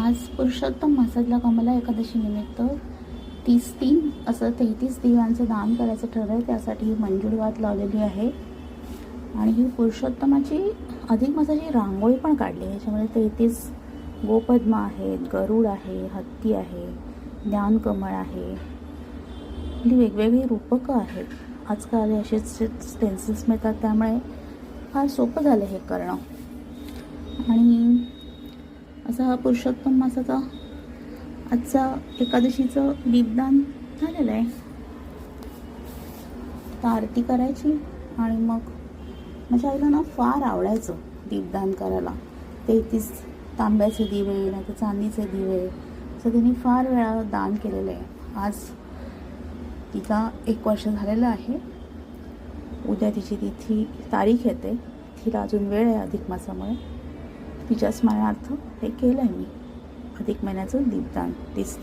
आज पुरुषोत्तम मासातल्या कमला एकादशी निमित्त 30 असं 33 दिव्यांचं दान करायचं ठरलं. त्यासाठी ही मंजूळ वात लावलेली आहे आणि ही पुरुषोत्तमाची अधिक मासाची रांगोळी पण काढली. ह्याच्यामध्ये 33 गोपद्मा आहेत, गरुड आहे, हत्ती आहे, ज्ञानकमळ आहे, ही वेगवेगळी रूपकं आहेत. आजकाल असेच स्टेन्सिल्स मिळतात, त्यामुळे फार सोपं झालं हे करणं. आणि असा हा पुरुषोत्तम मासाचा आजचा एकादशीचं दीपदान झालेलं आहे. आता आरती करायची आणि मग माझ्या आईला ना फार आवडायचं दीपदान करायला. 33 तांब्याचे दिवे नाही तर चांदीचे दिवे असं तिने फार वेळा दान केलेलं आहे. आज तिला 1 वर्ष झालेलं आहे. उद्या तिची तारीख येते. तिला अजून वेळ आहे अधिक मासामुळे. तिच्या स्मरणार्थ हे केलं आहे मी अधिक महिन्याचं दीपदान 30